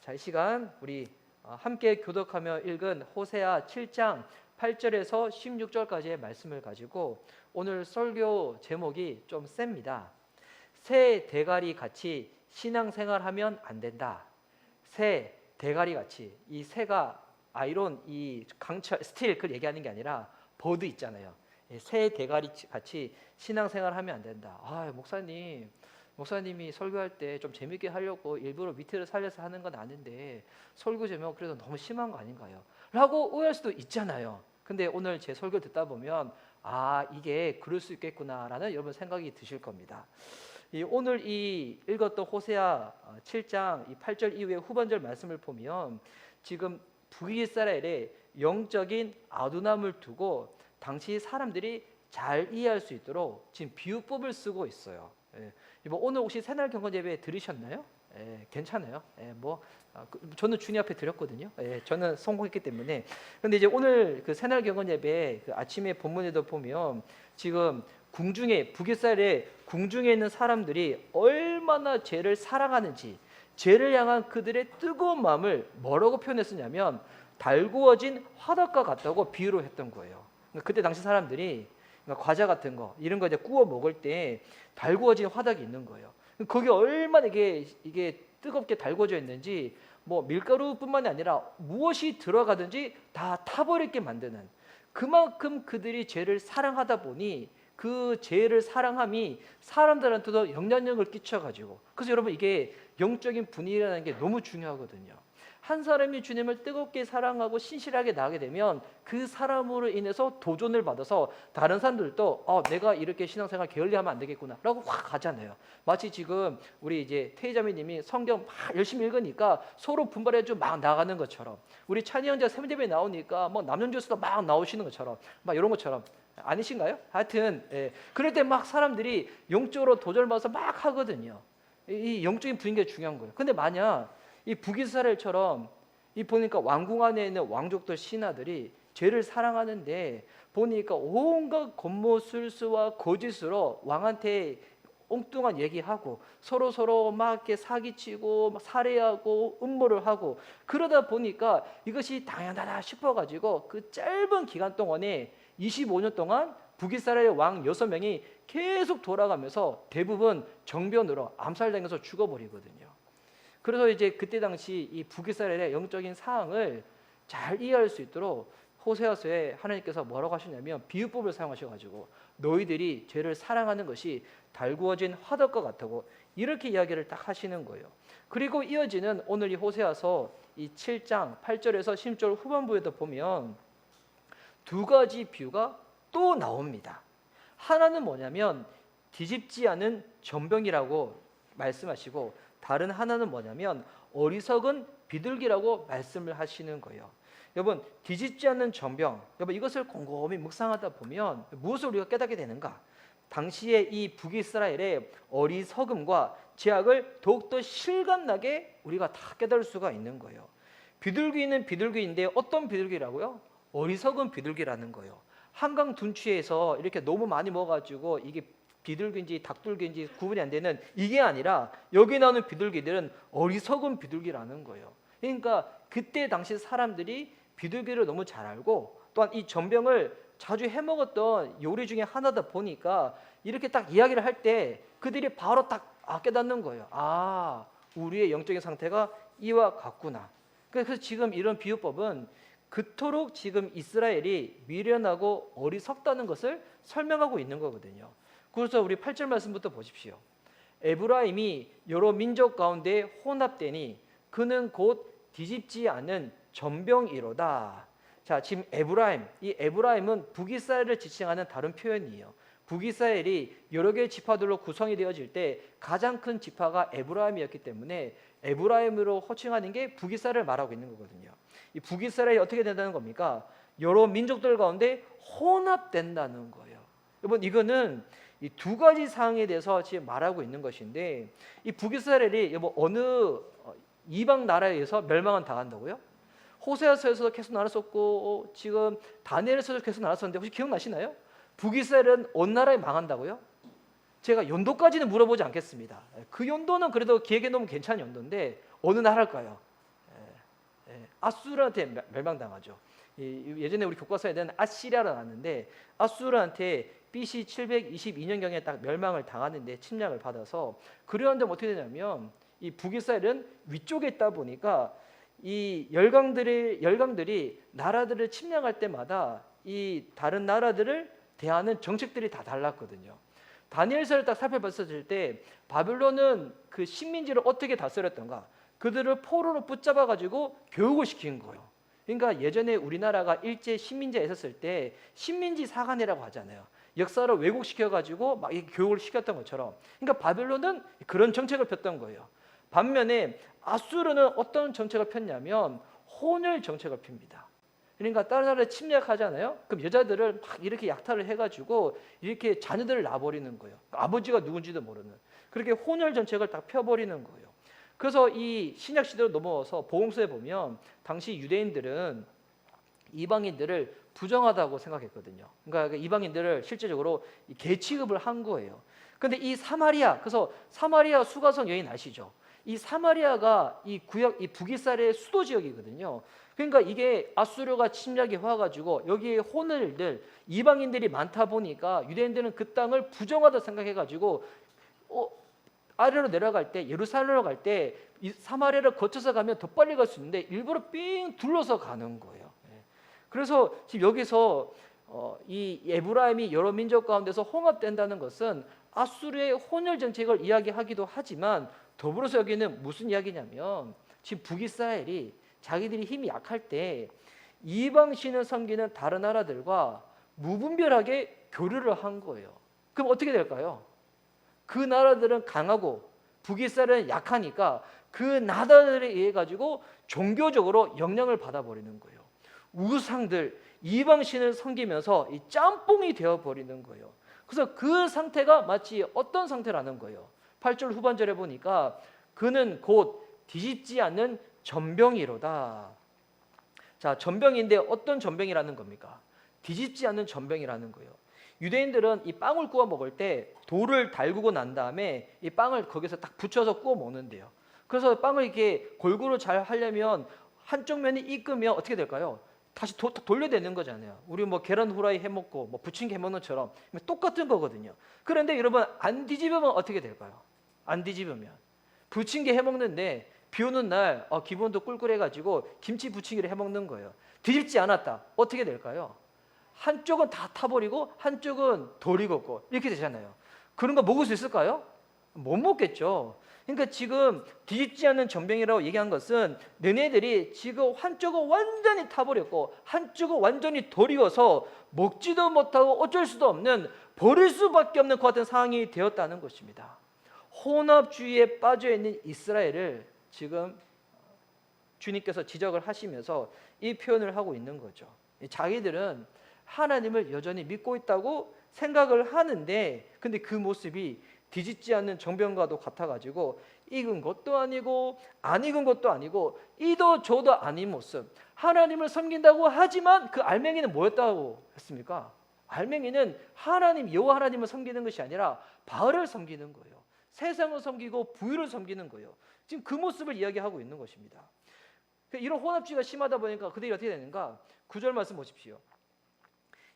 자, 이 시간 우리 함께 교독하며 읽은 호세아 7장 8절에서 16절까지의 말씀을 가지고 오늘 설교 제목이 좀 셉니다. 새 대가리 같이 신앙생활하면 안 된다. 새 대가리 같이, 이 새가 아이론, 이 강철, 스틸 그걸 얘기하는 게 아니라 버드 있잖아요. 새 대가리 같이 신앙생활하면 안 된다. 목사님이 설교할 때 좀 재밌게 하려고 일부러 밑을 살려서 하는 건 아는데 설교 제목 그래도 너무 심한 거 아닌가요? 라고 오해할 수도 있잖아요. 근데 오늘 제 설교 듣다 보면 이게 그럴 수 있겠구나라는 여러분 생각이 드실 겁니다. 오늘 이 읽었던 호세아 7장 이 8절 이후의 후반절 말씀을 보면 지금 북이스라엘의 영적인 아둔함을 두고 당시 사람들이 잘 이해할 수 있도록 지금 비유법을 쓰고 있어요. 오늘 혹시 새날 경건 예배 들으셨나요? 괜찮아요. 저는 주님 앞에 드렸거든요. 저는 성공했기 때문에. 근데 이제 오늘 그 새날 경건 예배 그 아침에 본문에도 보면 지금 북이스라엘의 궁중에 있는 사람들이 얼마나 죄를 사랑하는지, 죄를 향한 그들의 뜨거운 마음을 뭐라고 표현했었냐면 달구어진 화덕과 같다고 비유로 했던 거예요. 그때 당시 사람들이 과자 같은 거 이런 거 이제 구워 먹을 때 달구어진 화덕이 있는 거예요. 거기 얼마나 이게 뜨겁게 달구어져 있는지 밀가루뿐만이 아니라 무엇이 들어가든지 다 타버리게 만드는, 그만큼 그들이 죄를 사랑하다 보니 그 죄를 사랑함이 사람들한테도 영향력을 끼쳐가지고, 그래서 여러분 이게 영적인 분위기라는 게 너무 중요하거든요. 한 사람이 주님을 뜨겁게 사랑하고 신실하게 나가게 되면 그 사람으로 인해서 도전을 받아서 다른 사람들도 내가 이렇게 신앙생활 게을리하면 안 되겠구나 라고 확 가잖아요. 마치 지금 우리 이제 태희자매님이 성경 막 열심히 읽으니까 서로 분발해주고 막 나가는 것처럼, 우리 찬이 형제 세븐예배 나오니까 남녀교수도 막 나오시는 것처럼, 이런 것처럼 아니신가요? 하여튼 그럴 때 막 사람들이 영적으로 도전을 받아서 막 하거든요. 이 영적인 분위기가 중요한 거예요. 근데 만약 이 북이스라엘처럼 보니까 왕궁 안에 있는 왕족들 신하들이 죄를 사랑하는데 보니까 온갖 겉모술수와 거짓으로 왕한테 엉뚱한 얘기하고 서로 막 이렇게 사기치고 막 살해하고 음모를 하고, 그러다 보니까 이것이 당연하다 싶어가지고 그 짧은 기간 동안에 25년 동안 북이스라엘 왕 6명이 계속 돌아가면서 대부분 정변으로 암살당해서 죽어버리거든요. 그래서 이제 그때 당시 이 북이스라엘의 영적인 상황을 잘 이해할 수 있도록 호세아서에 하나님께서 뭐라고 하시냐면 비유법을 사용하셔가지고 너희들이 죄를 사랑하는 것이 달구어진 화덕과 같다고 이렇게 이야기를 딱 하시는 거예요. 그리고 이어지는 오늘 이 호세아서 이 7장 8절에서 10절 후반부에도 보면 두 가지 비유가 또 나옵니다. 하나는 뭐냐면 뒤집지 않은 전병이라고 말씀하시고, 다른 하나는 뭐냐면 어리석은 비둘기라고 말씀을 하시는 거예요. 여러분, 뒤집지 않는 전병, 여러분 이것을 곰곰이 묵상하다 보면 무엇을 우리가 깨닫게 되는가? 당시에 이 북이스라엘의 어리석음과 죄악을 더욱더 실감나게 우리가 다 깨달을 수가 있는 거예요. 비둘기는 비둘기인데 어떤 비둘기라고요? 어리석은 비둘기라는 거예요. 한강 둔치에서 이렇게 너무 많이 먹어가지고 이게 비둘기인지 닭둘기인지 구분이 안 되는 이게 아니라 여기 나오는 비둘기들은 어리석은 비둘기라는 거예요. 그러니까 그때 당시 사람들이 비둘기를 너무 잘 알고 또한 이 전병을 자주 해먹었던 요리 중에 하나다 보니까 이렇게 딱 이야기를 할 때 그들이 바로 딱 깨닫는 거예요. 우리의 영적인 상태가 이와 같구나. 그래서 지금 이런 비유법은 그토록 지금 이스라엘이 미련하고 어리석다는 것을 설명하고 있는 거거든요. 그래서 우리 8절 말씀부터 보십시오. 에브라임이 여러 민족 가운데 혼합되니 그는 곧 뒤집지 않은 전병이로다. 자, 지금 이 에브라임은 북이스라엘을 지칭하는 다른 표현이에요. 북이스라엘이 여러 개의 지파들로 구성이 되어질 때 가장 큰 지파가 에브라임이었기 때문에 에브라임으로 호칭하는 게 북이스라엘을 말하고 있는 거거든요. 이 북이스라엘이 어떻게 된다는 겁니까? 여러 민족들 가운데 혼합된다는 거예요. 여러분, 이거는 이 두 가지 사항에 대해서 지금 말하고 있는 것인데, 이 북이스라엘이 어느 이방 나라에 의해서 멸망은 당한다고요? 호세아서에서도 계속 나눴었고 지금 다니엘에서도 계속 나눴었는데 혹시 기억나시나요? 북이스라엘은 어느 나라에 망한다고요? 제가 연도까지는 물어보지 않겠습니다. 그 연도는 그래도 기억에 놓으면 괜찮은 연도인데 어느 나라일까요? 아수르한테 멸망당하죠. 예전에 우리 교과서에는 아시리아가 나왔는데 아수르한테 BC 722년경에 딱 멸망을 당하는데 침략을 받아서 그러한데 어떻게 되냐면 이 북이스라엘은 위쪽에 있다 보니까 이 열강들이 나라들을 침략할 때마다 이 다른 나라들을 대하는 정책들이 다 달랐거든요. 다니엘서를 딱 살펴봤을 때 바빌론은 그 식민지를 어떻게 다스렸던가, 그들을 포로로 붙잡아 가지고 교육을 시킨 거예요. 그러니까 예전에 우리나라가 일제 식민지에 있었을 때 식민지 사관이라고 하잖아요. 역사를 왜곡시켜 가지고 막 교육을 시켰던 것처럼, 그러니까 바빌론은 그런 정책을 폈던 거예요. 반면에 아수르는 어떤 정책을 폈냐면 혼혈 정책을 핍니다. 그러니까 다른 나라를 침략하잖아요. 그럼 여자들을 막 이렇게 약탈을 해가지고 이렇게 자녀들을 낳아버리는 거예요. 아버지가 누군지도 모르는, 그렇게 혼혈 정책을 딱 펴버리는 거예요. 그래서 이 신약 시대로 넘어와서 복음서에 보면 당시 유대인들은 이방인들을 부정하다고 생각했거든요. 그러니까 이방인들을 실제적으로 개 취급을 한 거예요. 그런데 이 사마리아, 그래서 사마리아 수가성 여인 아시죠? 이 사마리아가 이 북이스라엘의 수도 지역이거든요. 그러니까 이게 아수르가 침략이 와가지고 여기에 혼혈들 이방인들이 많다 보니까 유대인들은 그 땅을 부정하다 생각해가지고 아래로 내려갈 때, 예루살렘으로 갈 때 이 사마리아를 거쳐서 가면 더 빨리 갈 수 있는데 일부러 삥 둘러서 가는 거예요. 그래서 지금 여기서 이 에브라임이 여러 민족 가운데서 홍합된다는 것은 아수르의 혼혈 정책을 이야기하기도 하지만 더불어서 여기는 무슨 이야기냐면 지금 북이스라엘이 자기들이 힘이 약할 때 이방신을 섬기는 다른 나라들과 무분별하게 교류를 한 거예요. 그럼 어떻게 될까요? 그 나라들은 강하고 북이스라엘은 약하니까 그 나라들에 의해 가지고 종교적으로 영향을 받아버리는 거예요. 우상들, 이방신을 섬기면서 이 짬뽕이 되어버리는 거예요. 그래서 그 상태가 마치 어떤 상태라는 거예요. 8절 후반절에 보니까 그는 곧 뒤집지 않는 전병이로다. 자, 전병인데 어떤 전병이라는 겁니까? 뒤집지 않는 전병이라는 거예요. 유대인들은 이 빵을 구워 먹을 때 돌을 달구고 난 다음에 이 빵을 거기서 딱 붙여서 구워 먹는데요. 그래서 빵을 이렇게 골고루 잘 하려면 한쪽 면이 익으면 어떻게 될까요? 다시 돌려야 되는 거잖아요. 우리 뭐 계란 후라이 해 먹고 뭐 부침개 해 먹는 것처럼 똑같은 거거든요. 그런데 여러분 안 뒤집으면 어떻게 될까요? 안 뒤집으면 부침개 해 먹는데 비 오는 날 기분도 꿀꿀해가지고 김치 부침개를 해 먹는 거예요. 뒤집지 않았다. 어떻게 될까요? 한쪽은 다 타버리고 한쪽은 덜 익었고 이렇게 되잖아요. 그런 거 먹을 수 있을까요? 못 먹겠죠. 그러니까 지금 뒤집지 않는 전병이라고 얘기한 것은 너네들이 지금 한쪽은 완전히 타버렸고 한쪽은 완전히 덜 익어서 먹지도 못하고 어쩔 수도 없는, 버릴 수밖에 없는 그 같은 상황이 되었다는 것입니다. 혼합주의에 빠져있는 이스라엘을 지금 주님께서 지적을 하시면서 이 표현을 하고 있는 거죠. 자기들은 하나님을 여전히 믿고 있다고 생각을 하는데 근데 그 모습이 뒤집지 않는 정병과도 같아가지고 익은 것도 아니고 안 익은 것도 아니고 이도 저도 아닌 모습, 하나님을 섬긴다고 하지만 그 알맹이는 뭐였다고 했습니까? 알맹이는 하나님, 여호와 하나님을 섬기는 것이 아니라 바알을 섬기는 거예요. 세상을 섬기고 부유를 섬기는 거예요. 지금 그 모습을 이야기하고 있는 것입니다. 이런 혼합주의가 심하다 보니까 그들이 어떻게 되는가? 9절 말씀 보십시오.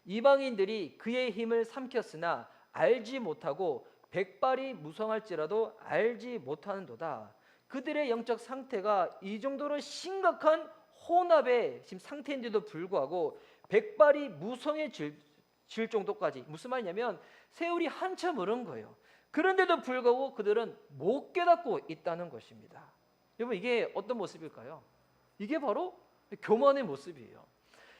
이방인들이 그의 힘을 삼켰으나 알지 못하고 백발이 무성할지라도 알지 못하는도다. 그들의 영적 상태가 이 정도로 심각한 혼합의 지금 상태인데도 불구하고 백발이 무성해질 정도까지, 무슨 말이냐면 세월이 한참 흐른 거예요. 그런데도 불구하고 그들은 못 깨닫고 있다는 것입니다. 여러분 이게 어떤 모습일까요? 이게 바로 교만의 모습이에요.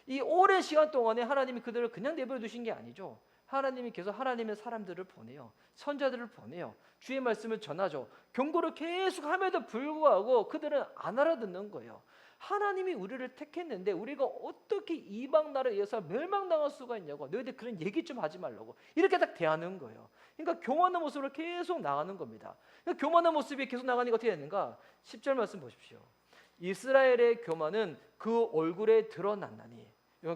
이 오랜 시간 동안에 하나님이 그들을 그냥 내버려 두신 게 아니죠. 하나님이 계속 하나님의 사람들을 보내요. 선자들을 보내요. 주의 말씀을 전하죠. 경고를 계속 함에도 불구하고 그들은 안 알아듣는 거예요. 하나님이 우리를 택했는데 우리가 어떻게 이방 나라에 의해서 멸망당할 수가 있냐고, 너희들 그런 얘기 좀 하지 말라고 이렇게 딱 대하는 거예요. 그러니까 교만한 모습으로 계속 나가는 겁니다. 그러니까 교만한 모습이 계속 나가니까 어떻게 되는가? 10절 말씀 보십시오. 이스라엘의 교만은 그 얼굴에 드러났나니.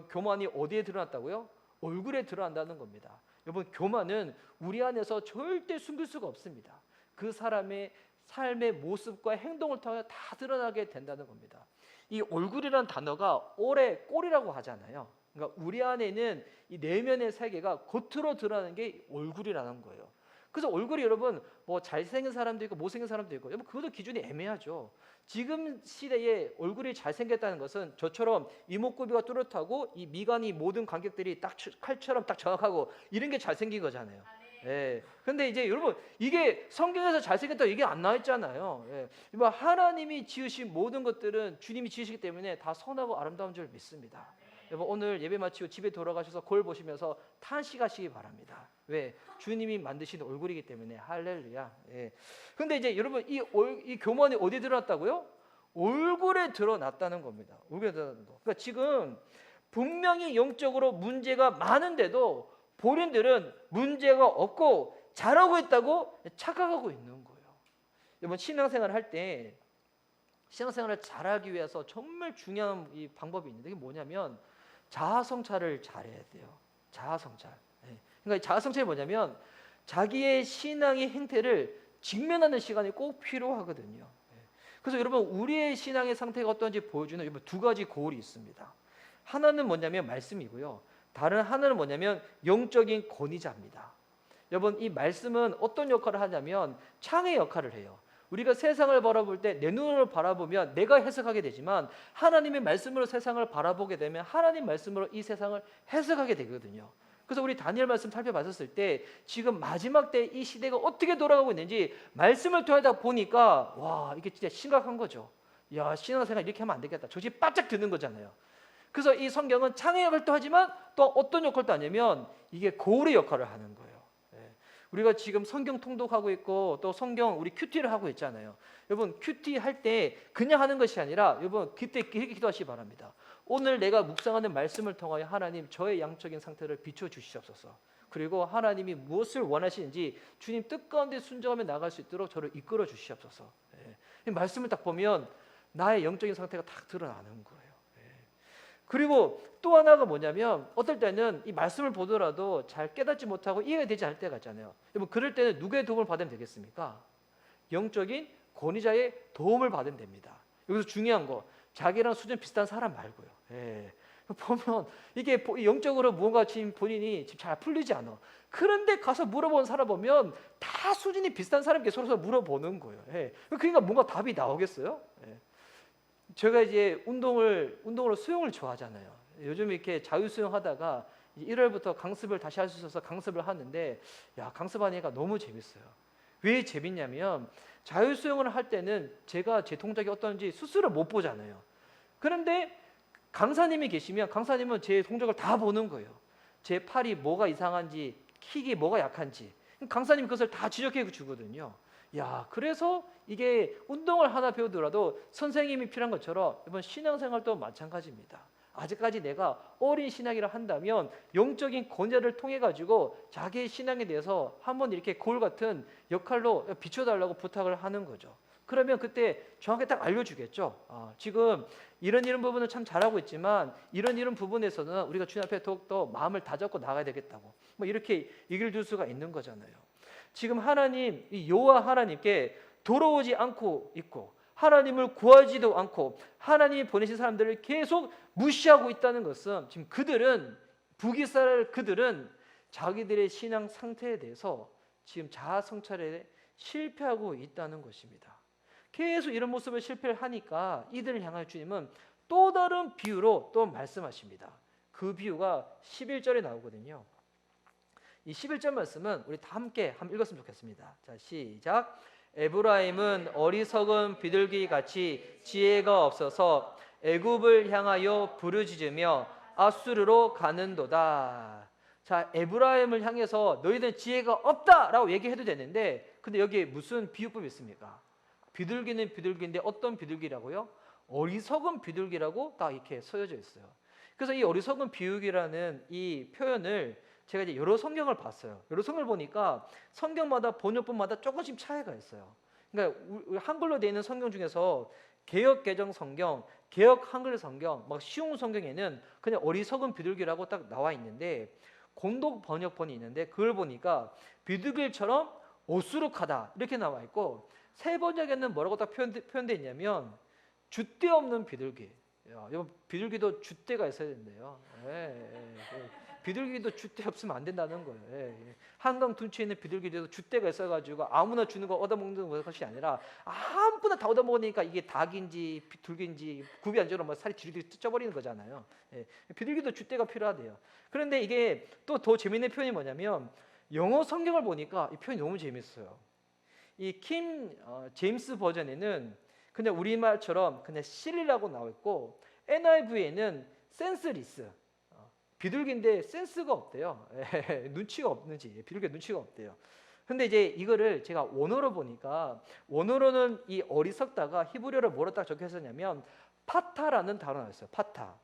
교만이 어디에 드러났다고요? 얼굴에 드러난다는 겁니다. 여러분 교만은 우리 안에서 절대 숨길 수가 없습니다. 그 사람의 삶의 모습과 행동을 통해 다 드러나게 된다는 겁니다. 이 얼굴이라는 단어가 올해 꼴이라고 하잖아요. 그러니까 우리 안에는 이 내면의 세계가 겉으로 드러나는 게 얼굴이라는 거예요. 그래서 얼굴이 여러분 뭐 잘생긴 사람도 있고 못생긴 사람도 있고 여러분 그것도 기준이 애매하죠. 지금 시대에 얼굴이 잘생겼다는 것은 저처럼 이목구비가 뚜렷하고 이 미간이 모든 관객들이 딱 칼처럼 딱 정확하고 이런 게 잘생긴 거잖아요. 예. 근데 이제 여러분 이게 성경에서 잘생겼다고 얘기 안 나와 있잖아요. 예. 뭐 하나님이 지으신 모든 것들은 주님이 지으시기 때문에 다 선하고 아름다운 줄 믿습니다. 여러분 오늘 예배 마치고 집에 돌아가셔서 거울 보시면서 탄식하시기 바랍니다. 왜? 주님이 만드신 얼굴이기 때문에. 할렐루야. 예. 근데 이제 여러분 이 교만이 어디 드러났다고요? 얼굴에 드러났다는 겁니다. 얼굴에 드러났다는 거. 그러니까 지금 분명히 영적으로 문제가 많은데도 본인들은 문제가 없고 잘하고 있다고 착각하고 있는 거예요. 여러분 신앙생활을 할 때 신앙생활을 잘하기 위해서 정말 중요한 이 방법이 있는데 이게 뭐냐면 자아성찰을 잘해야 돼요. 자아성찰. 그러니까 자아성찰이 뭐냐면 자기의 신앙의 행태를 직면하는 시간이 꼭 필요하거든요. 그래서 여러분 우리의 신앙의 상태가 어떤지 보여주는 여러분 두 가지 거울이 있습니다. 하나는 뭐냐면 말씀이고요. 다른 하나는 뭐냐면 영적인 권위자입니다. 여러분 이 말씀은 어떤 역할을 하냐면 창의 역할을 해요. 우리가 세상을 바라볼 때 내 눈으로 바라보면 내가 해석하게 되지만 하나님의 말씀으로 세상을 바라보게 되면 하나님 말씀으로 이 세상을 해석하게 되거든요. 그래서 우리 다니엘 말씀 살펴봤을 때 지금 마지막 때 이 시대가 어떻게 돌아가고 있는지 말씀을 통하다 보니까 와 이게 진짜 심각한 거죠. 야 신앙생활 이렇게 하면 안 되겠다. 정신 바짝 드는 거잖아요. 그래서 이 성경은 창의 역할도 하지만 또 어떤 역할도 하냐면 이게 거울의 역할을 하는 거예요. 우리가 지금 성경 통독하고 있고 또 성경 우리 큐티를 하고 있잖아요. 여러분 큐티 할 때 그냥 하는 것이 아니라 여러분 그때 이렇게 기도하시기 바랍니다. 오늘 내가 묵상하는 말씀을 통하여 하나님 저의 양적인 상태를 비춰주시옵소서. 그리고 하나님이 무엇을 원하시는지 주님 뜻 가운데 순종하며 나갈 수 있도록 저를 이끌어 주시옵소서. 이 말씀을 딱 보면 나의 영적인 상태가 딱 드러나는 거예요. 그리고 또 하나가 뭐냐면 어떨 때는 이 말씀을 보더라도 잘 깨닫지 못하고 이해가 되지 않을 때가 있잖아요. 여러분 그럴 때는 누구의 도움을 받으면 되겠습니까? 영적인 권위자의 도움을 받으면 됩니다. 여기서 중요한 거 자기랑 수준 비슷한 사람 말고요. 보면 이게 영적으로 무언가 지금 본인이 지금 잘 풀리지 않아. 그런데 가서 물어보는 사람 보면 다 수준이 비슷한 사람께 서로 물어보는 거예요. 그러니까 뭔가 답이 나오겠어요? 제가 이제 운동으로 수영을 좋아하잖아요. 요즘 이렇게 자유수영 하다가 1월부터 강습을 다시 할 수 있어서 강습을 하는데 야 강습하니까 너무 재밌어요. 왜 재밌냐면 자유수영을 할 때는 제가 제 동작이 어떤지 스스로 못 보잖아요. 그런데 강사님이 계시면 강사님은 제 동작을 다 보는 거예요. 제 팔이 뭐가 이상한지 킥이 뭐가 약한지 강사님이 그것을 다 지적해 주거든요. 야, 그래서 이게 운동을 하나 배우더라도 선생님이 필요한 것처럼 이번 신앙생활도 마찬가지입니다. 아직까지 내가 어린 신앙이라 한다면 영적인 권위를 통해 가지고 자기의 신앙에 대해서 한번 이렇게 거울 같은 역할로 비춰달라고 부탁을 하는 거죠. 그러면 그때 정확하게 딱 알려주겠죠. 지금 이런 부분은 참 잘하고 있지만 이런 부분에서는 우리가 주님 앞에 더욱더 마음을 다잡고 나가야 되겠다고 뭐 이렇게 얘기를 줄 수가 있는 거잖아요. 지금 하나님, 이 여호와 하나님께 돌아오지 않고 있고 하나님을 구하지도 않고 하나님이 보내신 사람들을 계속 무시하고 있다는 것은 지금 그들은 자기들의 신앙 상태에 대해서 지금 자아 성찰에 실패하고 있다는 것입니다. 계속 이런 모습을 실패를 하니까 이들을 향하여 주님은 또 다른 비유로 또 말씀하십니다. 그 비유가 11절에 나오거든요. 이 11절 말씀은 우리 다 함께 한번 읽었으면 좋겠습니다. 자, 시작. 에브라임은 어리석은 비둘기 같이 지혜가 없어서 애굽을 향하여 부르짖으며 아수르로 가는도다. 자, 에브라임을 향해서 너희들 지혜가 없다라고 얘기해도 되는데 근데 여기에 무슨 비유법이 있습니까? 비둘기는 비둘기인데 어떤 비둘기라고요? 어리석은 비둘기라고 딱 이렇게 써져 있어요. 그래서 이 어리석은 비둘기라는 이 표현을 제가 이제 여러 성경을 봤어요. 여러 성경을 보니까 성경마다 번역본마다 조금씩 차이가 있어요. 그러니까 한글로 되어 있는 성경 중에서 개역 개정 성경, 개역 한글 성경, 막 쉬운 성경에는 그냥 어리석은 비둘기라고 딱 나와 있는데 공독 번역본이 있는데 그걸 보니까 비둘기처럼 오수룩하다 이렇게 나와 있고 세 번역에는 뭐라고 딱 표현되어 있냐면 줏대 없는 비둘기. 이번 비둘기도 줏대가 있어야 된대요. 비둘기도 줏대 없으면 안 된다는 거예요. 한강 둔치에 있는 비둘기도 줏대가 있어가지고 아무나 주는 거 얻어먹는 것이 아니라 아무거나 다 얻어먹으니까 이게 닭인지 비둘기인지 구비 안 되로 뭐 살이 지리들이 쪄버리는 거잖아요. 비둘기도 줏대가 필요하대요. 그런데 이게 또 더 재밌는 표현이 뭐냐면 영어 성경을 보니까 이 표현이 너무 재밌어요. 이 제임스 버전에는 그냥 우리말처럼 그냥 실이라고 나와 있고 NIV에는 센스리스, 비둘기인데 센스가 없대요. 눈치가 없는지, 비둘기 눈치가 없대요. 근데 이제 이거를 제가 원어로 보니까 원어로는 이 어리석다가 히브리어로 뭐로 딱 적혀 있었냐면 파타라는 단어가 나왔어요. 파타.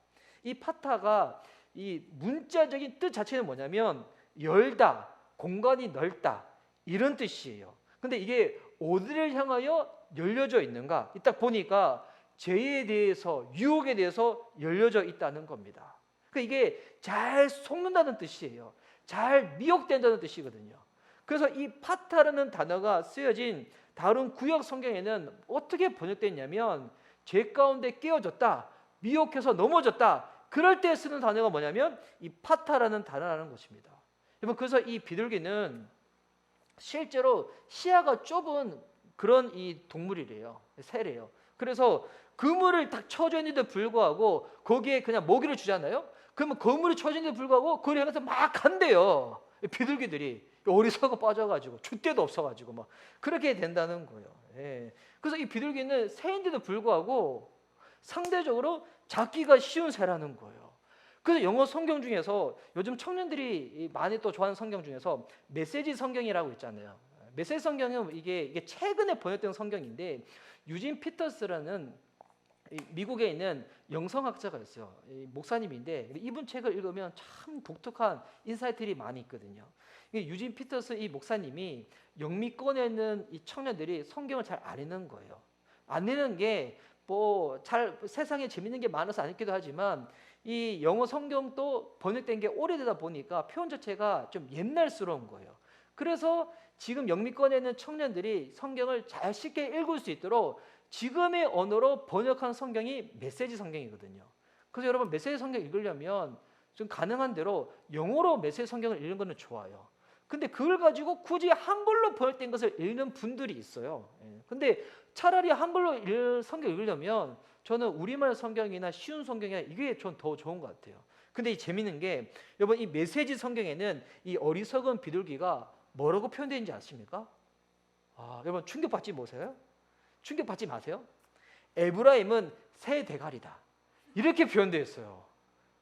이 파타가 이 문자적인 뜻 자체는 뭐냐면 열다, 공간이 넓다 이런 뜻이에요. 근데 이게 어디를 향하여 열려져 있는가? 딱 보니까 죄에 대해서, 유혹에 대해서 열려져 있다는 겁니다. 그러니까 이게 잘 속는다는 뜻이에요. 잘 미혹된다는 뜻이거든요. 그래서 이 파타라는 단어가 쓰여진 다른 구약 성경에는 어떻게 번역됐냐면 죄 가운데 깨어졌다, 미혹해서 넘어졌다. 그럴 때 쓰는 단어가 뭐냐면 이 파타라는 단어라는 것입니다. 여러분, 그래서 이 비둘기는 실제로 시야가 좁은 그런 이 동물이래요. 새래요. 그래서 그물을 딱 쳐져 있는데 불구하고 거기에 그냥 먹이를 주잖아요. 그러면 그물이 쳐져 있는데 불구하고 그걸 향해서 막 간대요. 비둘기들이 어리석어 빠져가지고 줏대도 없어가지고 막 그렇게 된다는 거예요. 그래서 이 비둘기는 새인데도 불구하고 상대적으로 잡기가 쉬운 새라는 거예요. 그래서 영어 성경 중에서 요즘 청년들이 많이 또 좋아하는 성경 중에서 메시지 성경이라고 있잖아요. 메시지 성경은 이게 최근에 번역된 성경인데 유진 피터스라는 미국에 있는 영성학자가 있어요. 목사님인데 이분 책을 읽으면 참 독특한 인사이트들이 많이 있거든요. 유진 피터스 이 목사님이 영미권에 있는 이 청년들이 성경을 잘 안 읽는 거예요. 안 읽는 게 뭐 잘 세상에 재밌는 게 많아서 안 읽기도 하지만 이 영어 성경도 번역된 게 오래되다 보니까 표현 자체가 좀 옛날스러운 거예요. 그래서 지금 영미권에 있는 청년들이 성경을 잘 쉽게 읽을 수 있도록 지금의 언어로 번역한 성경이 메시지 성경이거든요. 그래서 여러분 메시지 성경 읽으려면 좀 가능한 대로 영어로 메시지 성경을 읽는 것은 좋아요. 근데 그걸 가지고 굳이 한글로 번역된 것을 읽는 분들이 있어요. 근데 차라리 한글로 성경 읽으려면 저는 우리말 성경이나 쉬운 성경이나 이게 전 더 좋은 것 같아요. 근데 이 재밌는 게 여러분 이 메시지 성경에는 이 어리석은 비둘기가 뭐라고 표현되는지 아십니까? 여러분 충격받지 마세요. 충격받지 마세요. 에브라임은 새 대가리다. 이렇게 표현되어 있어요.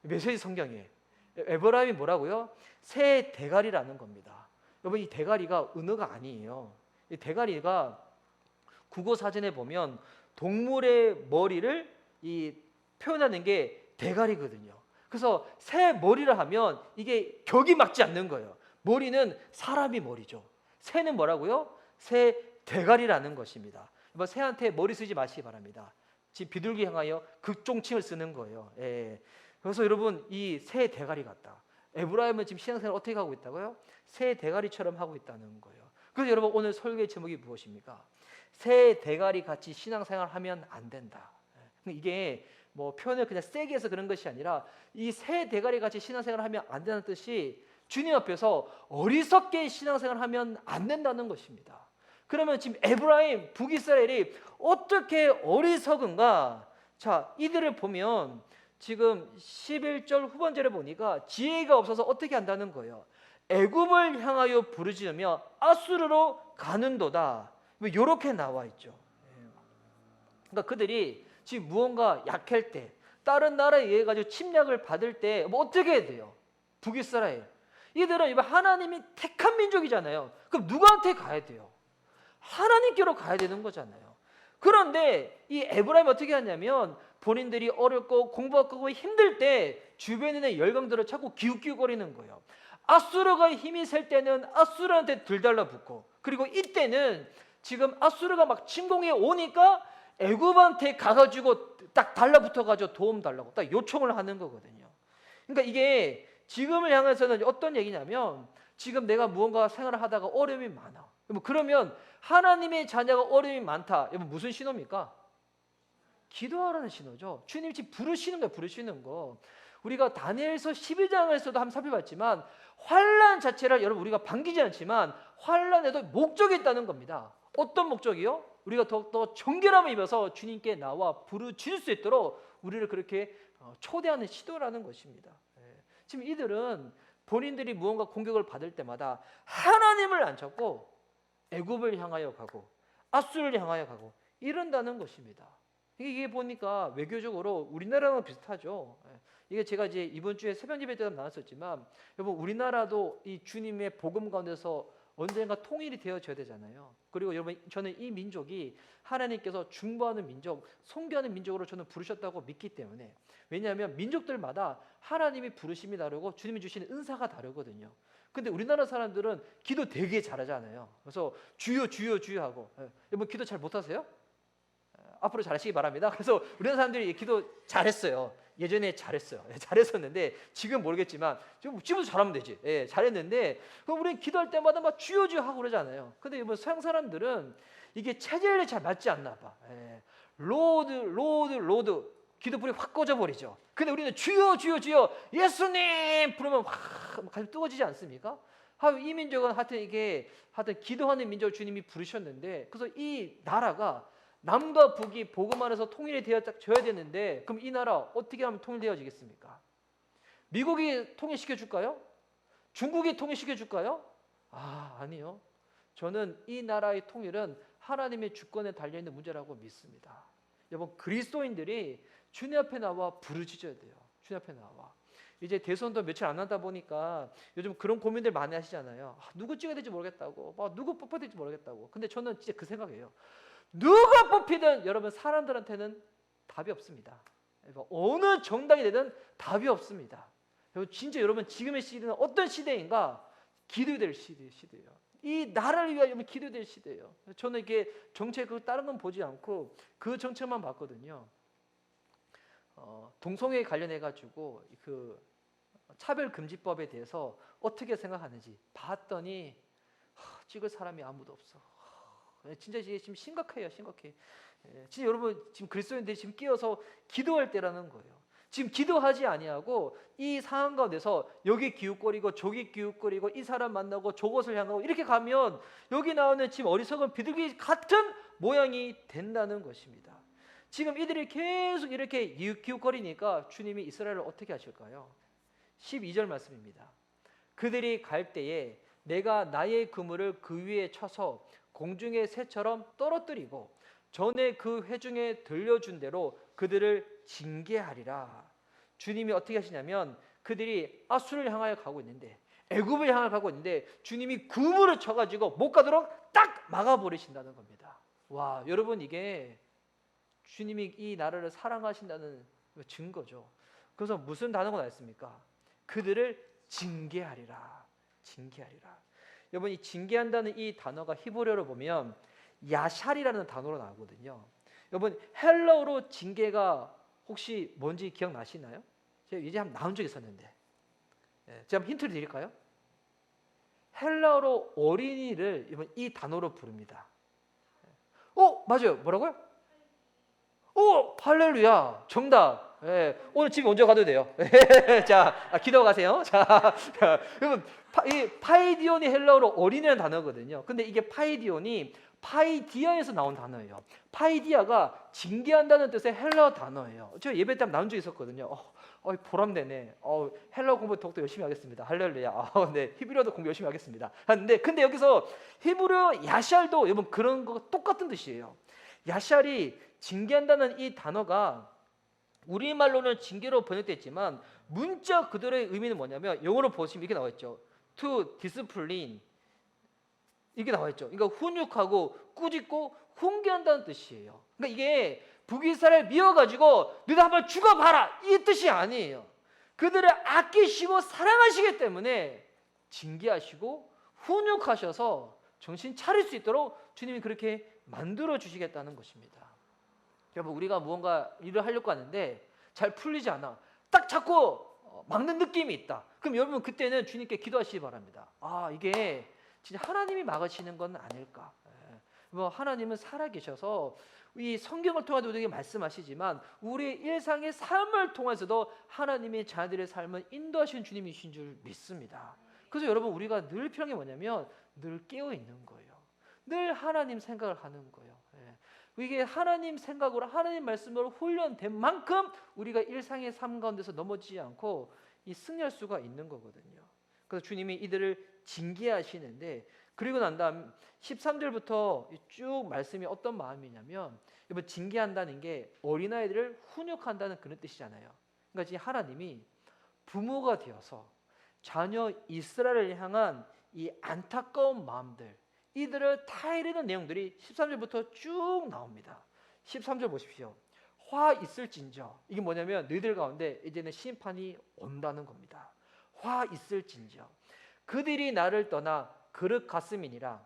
메시지 성경에. 에브라임이 뭐라고요? 새 대가리라는 겁니다. 여러분 이 대가리가 은어가 아니에요. 이 대가리가 국어 사전에 보면 동물의 머리를 표현하는 게 대가리거든요. 그래서 새 머리를 하면 이게 격이 맞지 않는 거예요. 머리는 사람이 머리죠. 새는 뭐라고요? 새 대가리라는 것입니다. 새한테 머리 쓰지 마시기 바랍니다. 지금 비둘기 향하여 극종칭을 쓰는 거예요. 그래서 여러분 이 새 대가리 같다. 에브라임은 지금 신앙생활 어떻게 하고 있다고요? 새 대가리처럼 하고 있다는 거예요. 그래서 여러분 오늘 설교의 제목이 무엇입니까? 새 대가리 같이 신앙생활 하면 안 된다. 이게 뭐 표현을 그냥 세게 해서 그런 것이 아니라 이 새 대가리 같이 신앙생활 하면 안 된다는 뜻이 주님 앞에서 어리석게 신앙생활 하면 안 된다는 것입니다. 그러면 지금 에브라임, 북이스라엘이 어떻게 어리석은가? 자, 이들을 보면 지금 11절 후반절에 보니까 지혜가 없어서 어떻게 한다는 거예요. 애굽을 향하여 부르짖으며 아수르로 가는도다. 이렇게 나와 있죠. 그러니까 그들이 지금 무언가 약할 때, 다른 나라에 의해 가지고 침략을 받을 때 뭐 어떻게 해야 돼요? 북이스라엘. 이들은 하나님이 택한 민족이잖아요. 그럼 누구한테 가야 돼요? 하나님께로 가야 되는 거잖아요. 그런데 이 에브라임이 어떻게 하냐면 본인들이 어렵고 공부하고 힘들 때 주변에 있는 열강들을 자꾸 기웃기웃거리는 거예요. 아수르가 힘이 셀 때는 아수르한테 들달라붙고, 그리고 이때는 지금 아수르가 막 침공해 오니까 애굽한테 가가지고 딱 달라붙어가지고 도움 달라고 딱 요청을 하는 거거든요. 그러니까 이게 지금을 향해서는 어떤 얘기냐면 지금 내가 무언가 생활을 하다가 어려움이 많아. 그러면 하나님의 자녀가 어려움이 많다. 여러분 무슨 신호입니까? 기도하라는 신호죠. 주님 지금 부르시는 거예요. 부르시는 거. 우리가 다니엘서 12장에서도 한번 살펴봤지만 환난 자체를 여러분 우리가 반기지 않지만 환난에도 목적이 있다는 겁니다. 어떤 목적이요? 우리가 더욱더 정결함을 입어서 주님께 나와 부르짖을 수 있도록 우리를 그렇게 초대하는 시도라는 것입니다. 지금 이들은 본인들이 무언가 공격을 받을 때마다 하나님을 안 찾고 애굽을 향하여 가고 아수르를 향하여 가고 이런다는 것입니다. 이게 보니까 외교적으로 우리나라랑 비슷하죠. 이게 제가 이제 이번 주에 새벽 예배 때 나눴었지만 여러분 우리나라도 이 주님의 복음 가운데서 언젠가 통일이 되어져야 되잖아요. 그리고 여러분 저는 이 민족이 하나님께서 중보하는 민족, 선교하는 민족으로 저는 부르셨다고 믿기 때문에 왜냐하면 민족들마다 하나님이 부르심이 다르고 주님이 주시는 은사가 다르거든요. 근데 우리나라 사람들은 기도 되게 잘하잖아요. 그래서 주여 주여 주여 하고 여러분 기도 잘 못하세요? 앞으로 잘하시기 바랍니다. 그래서 우리나라 사람들이 기도 잘했어요. 예전에 잘했어요. 잘했었는데 지금 모르겠지만 지금도 잘하면 되지. 잘했는데 그럼 우리는 기도할 때마다 막 주여 주여 하고 그러잖아요. 근데 뭐 서양 사람들은 이게 체질에 잘 맞지 않나 봐. 로드 로드 로드 기도 불이 확 꺼져 버리죠. 근데 우리는 주여 주여 주여 예수님 부르면 확 가슴 뜨거워지지 않습니까? 이 민족은 하여튼 기도하는 민족 주님이 부르셨는데 그래서 이 나라가 남과 북이 복음 안에서 통일이 되어져야 되는데 그럼 이 나라 어떻게 하면 통일되어지겠습니까? 미국이 통일시켜 줄까요? 중국이 통일시켜 줄까요? 아니요. 저는 이 나라의 통일은 하나님의 주권에 달려있는 문제라고 믿습니다. 여러분 그리스도인들이 주님 앞에 나와 부르짖어야 돼요. 주님 앞에 나와. 이제 대선도 며칠 안 남다 보니까 요즘 그런 고민들 많이 하시잖아요. 누구 찍어야 될지 모르겠다고, 누구 뽑아야 될지 모르겠다고. 근데 저는 진짜 그 생각이에요. 누가 뽑히든 여러분 사람들한테는 답이 없습니다. 어느 정당이 되든 답이 없습니다. 진짜 여러분 지금의 시대는 어떤 시대인가? 기도해야 될 시대예요. 이 나라를 위하여 기도해야 될 시대예요. 저는 이게 정책 다른 건 보지 않고 그 정책만 봤거든요. 동성애에 관련해 가지고 그 차별금지법에 대해서 어떻게 생각하는지 봤더니 찍을 사람이 아무도 없어. 진짜 이게 지금 심각해요, 심각해. 진짜 여러분 지금 그리스도인들이 지금 끼어서 기도할 때라는 거예요. 지금 기도하지 아니하고 이 상황 가운데서 여기 기웃거리고 저기 기웃거리고 이 사람 만나고 저곳을 향하고 이렇게 가면 여기 나오는 지금 어리석은 비둘기 같은 모양이 된다는 것입니다. 지금 이들이 계속 이렇게 기웃거리니까 주님이 이스라엘을 어떻게 하실까요? 12절 말씀입니다. 그들이 갈 때에 내가 나의 그물을 그 위에 쳐서 공중의 새처럼 떨어뜨리고 전에 그 회중에 들려준 대로 그들을 징계하리라. 주님이 어떻게 하시냐면 그들이 아수르를 향하여 가고 있는데 애굽을 향하여 가고 있는데 주님이 그물을 쳐가지고 못 가도록 딱 막아버리신다는 겁니다. 와, 여러분 이게 주님이 이 나라를 사랑하신다는 증거죠. 그래서 무슨 단어가 나왔습니까? 그들을 징계하리라. 징계하리라. 여러분 이 징계한다는 이 단어가 히브리어로 보면 야샬이라는 단어로 나오거든요. 여러분 헬라어로 징계가 혹시 뭔지 기억나시나요? 제가 이제 한번 나온 적이 있었는데 제가 한번 힌트를 드릴까요? 헬라어로 어린이를 여러분 이 단어로 부릅니다. 맞아요. 뭐라고요? 할렐루야. 정답. 오늘 집에 먼저 가도 돼요. 자, 기도 가세요. 자, 여러분 이 파이디온이 헬라어로 어린이라는 단어거든요. 근데 이게 파이디온이 파이디아에서 나온 단어예요. 파이디아가 징계한다는 뜻의 헬라어 단어예요. 저 예배 때 나온 적이 있었거든요. 보람되네. 헬라어 공부 더욱더 열심히 하겠습니다. 할렐루야. 네, 히브리어도 공부 열심히 하겠습니다. 근데 여기서 히브리어 야샬도 여러분 그런 거 똑같은 뜻이에요. 야샬이 징계한다는 이 단어가 우리말로는 징계로 번역됐지만 문자 그대로의 의미는 뭐냐면 영어로 보시면 이렇게 나와 있죠. To discipline 이게 나와 있죠. 그러니까 훈육하고 꾸짖고 훈계한다는 뜻이에요. 그러니까 이게 북이스라엘 미워가지고 너희들 한번 죽어봐라 이 뜻이 아니에요. 그들을 아끼시고 사랑하시기 때문에 징계하시고 훈육하셔서 정신 차릴 수 있도록 주님이 그렇게 만들어 주시겠다는 것입니다. 여러분 우리가 무언가 일을 하려고 하는데 잘 풀리지 않아. 딱 자꾸 막는 느낌이 있다. 그럼 여러분 그때는 주님께 기도하시기 바랍니다. 이게 진짜 하나님이 막으시는 건 아닐까? 뭐 하나님은 살아계셔서 이 성경을 통해서 우리에게 말씀하시지만 우리의 일상의 삶을 통해서도 하나님의 자녀들의 삶을 인도하시는 주님이신 줄 믿습니다. 그래서 여러분 우리가 늘 필요한 게 뭐냐면 늘 깨어 있는 거예요. 늘 하나님 생각을 하는 거예요. 이게 하나님 생각으로 하나님 말씀으로 훈련된 만큼 우리가 일상의 삶 가운데서 넘어지지 않고 이 승리할 수가 있는 거거든요. 그래서 주님이 이들을 징계하시는데 그리고 난 다음 13절부터 쭉 말씀이 어떤 마음이냐면 여러분 징계한다는 게 어린아이들을 훈육한다는 그런 뜻이잖아요. 그러니까 지금 하나님이 부모가 되어서 자녀 이스라엘을 향한 이 안타까운 마음들 이들을 타이르는 내용들이 13절부터 쭉 나옵니다. 13절 보십시오. 화 있을진저 이게 뭐냐면 너희들 가운데 이제는 심판이 온다는 겁니다. 화 있을진저 그들이 나를 떠나 그릇 같음이니라